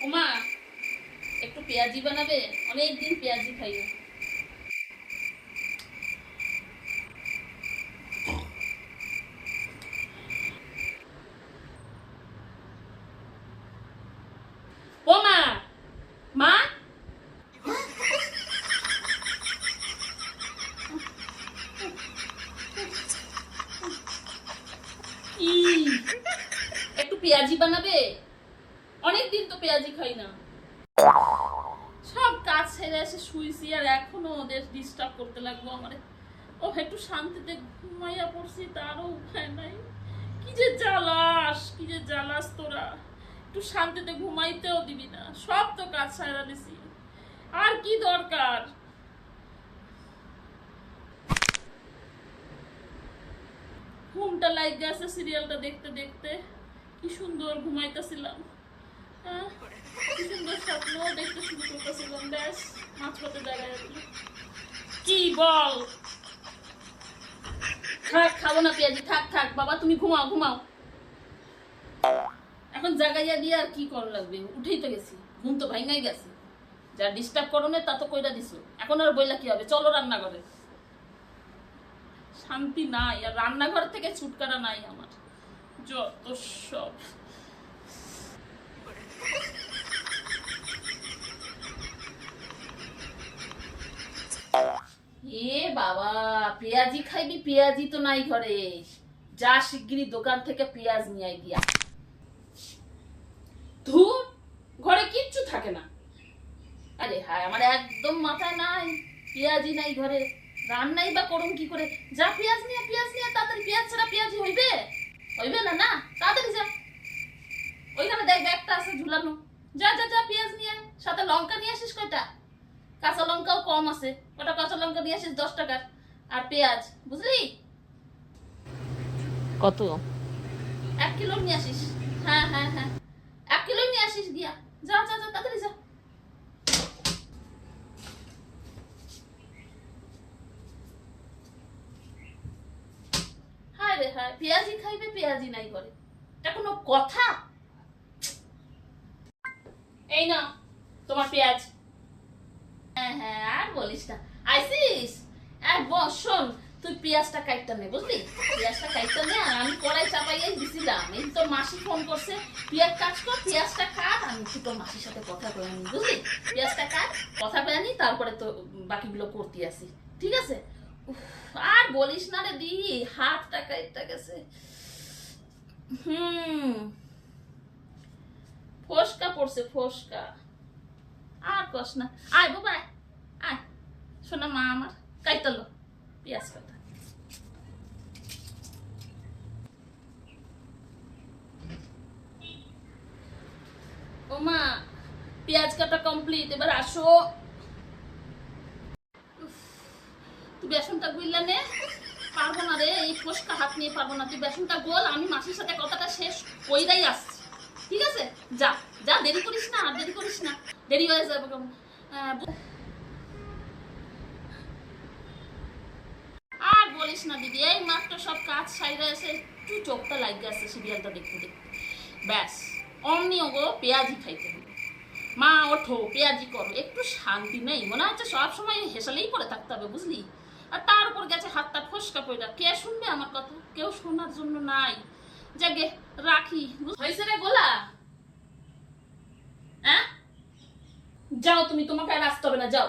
ওমা, একটু পেঁয়াজি বানাবে? অনেকদিন পেঁয়াজি খাই না। ওমা, মা, কি একটু পেঁয়াজি বানাবে? অনেকদিন তো পেঁয়াজি খাই না। সব কাজ ছেড়ে এসে শুইছি আর এখনো ওদের ডিস্টার্ব করতে লাগবো আমারে। ও একটু শান্তিতে ঘুমাইয়া পড়ছি, তারও উপায় নাই। কি যে জ্বালাস, কি যে জ্বালাস তোরা। একটু শান্তিতে ঘুমাইতেও দিবি না, সব তো কাজ ছাড়া দিছি। আর কি দরকার? ঘুমটা লাইক গেছে সিরিয়ালটা দেখতে দেখতে। কি সুন্দর ঘুমাইতেছিলাম, কি সুন্দর স্বপ্ন দেখতে শুরু করতেছিলাম, ব্যাস মাঝপথে জায়গায় কি বল। থাক, খাবো না পেঁয়াজি, থাক থাক বাবা, তুমি ঘুমাও ঘুমাও। এখন জাগাইয়া দিয়ে আর কি করা লাগবে? উঠেই তো গেছি, ঘুম তো ভাঙাই গেছে। যা ডিস্টার্ব করো না তা তো কইরা দিছো, এখন আর বইলা কি হবে? চলো রান্নাঘরে। শান্তি নাই, আর রান্নাঘর থেকে ছুটকারা নাই আমার। যত সব। এ বাবা, পেঁয়াজি খাইবি? পেঁয়াজি তো নাই ঘরে। যা শিগগিরই দোকান থেকে পেঁয়াজ নিয়ে আই গিয়া। ধুর, ঘরে কিচ্ছু থাকে না। আরে হায়, আমার একদম মাথায় নাই, পেঁয়াজি নাই ঘরে। রান্নাই বা করুন কি করে? যা পেঁয়াজ নিয়ে, পেঁয়াজ নিয়ে তাড়াতাড়ি। পেঁয়াজ ছাড়া পেঁয়াজি হইবে? হইবে না না, তাড়াতাড়ি যা। ওইখানে দেখ ব্যাগটা আছে ঝুলানো। যা যা যা, পেঁয়াজ নিয়ে। সাথে লঙ্কা নিয়ে আসিস কয়টা। কাঁচা লঙ্কাও কম আছে, ওটা কাঁচা লঙ্কা নিয়ে আসিস 10 টাকার। আর পেঁয়াজ, বুঝলি? কত? 1 কিলো নিয়ে আসিস। হ্যাঁ হ্যাঁ হ্যাঁ, 1 কিলো নিয়ে আসিস গিয়া। যা যা যা, তাড়াতাড়ি যা। হায় রে হায়, পেঁয়াজি খাইবে, পেঁয়াজি নাই করে। এটা কোনো কথা? এই না তোমার পেঁয়াজ। হ্যাঁ হ্যাঁ, আর বলিস না। আইসিস? বস, শোন, তুই পেঁয়াজটা কাটতে নে, বুঝলি? পেঁয়াজটা কাটতে নে, আর আমি কড়াই চাপাইয়াই দিছিলাম। এই তো মাসি ফোন করছে, পেঁয়াজ কাট কর, পেঁয়াজটা কাট। আমি একটু তোর মাসির সাথে কথা কয়ে আনি, বুঝলি? পেঁয়াজটা কাট, কথা কয়ে আনি, তারপরে তো বাকিগুলো করতে আসি, ঠিক আছে? উফ, আর বলিস না রে দি, হাতটা কাটতে গেছে। ফোসকা পড়ছে, ফোসকা। আর কস না। আয় বাবা, আয় আয়। শোনা মা আমার, কাইতালো পেঁয়াজ কাটা। ও মা, পেঁয়াজ কাটা কমপ্লিট, এবার আসো। তুই বেসনটা গুইলা নে। পারবো না রে, এই ফোসকা হাত নিয়ে পারবো না। তুই বেসনটা গোল, আমি মাসির সাথে কথাটা শেষ কইরাই আসছি, ঠিক আছে? যা যা, দেরি করিস না, আর দেরি করিস না, দেরি হয়ে যাবে। আর বলিস না দিদি, এই মাত্র সব কাজ সাইরা এসে একটু চোখটা লাগিয়ে আসছে সিরিয়ালটা দেখতে দেখতে। ব্যাস অমনি ওগো পেঁয়াজি খাইতে হবে। মা ওঠো, পেঁয়াজি করো। একটু শান্তি নেই, মনে হচ্ছে সব সময় হেসালেই পড়ে থাকতে হবে, বুঝলি? আর তার উপর গেছে হাতটা ফসকা পড়া। কে শুনবে আমার কথা? কেউ শোনার জন্য নাই। জাগে রাখি। হয়েছে রে গোলা? হ্যাঁ, যাও তুমি, তোমাকে আর আসতে হবে না, যাও।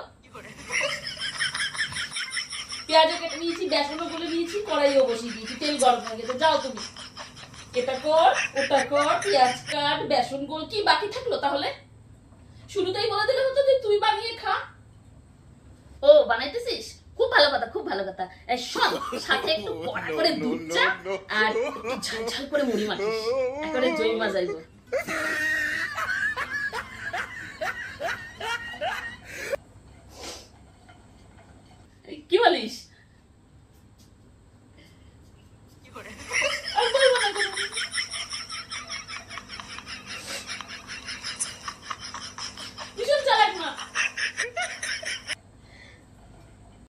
পেঁয়াজও কেটে নিয়েছি, বেসনও বলে নিয়েছি, কড়াইও বসিয়ে দিয়েছি, তেল গরম হয়ে গেছে। যাও তুমি, এটা কর, ওটা কর, পেঁয়াজ কাট, বেসন গোল। কি বাকি থাকলো তাহলে? শুরুতেই বলে দিলে হতো যে তুই বানিয়ে খা। ও বানাইতেছিস? খুব ভালো কথা, খুব ভালো কথা। শোন, সাথে একটু কড়া করে দুধ চা আর একটু ঝাল ঝাল করে মুড়ি মাখিস, একবারে জমা যাইব।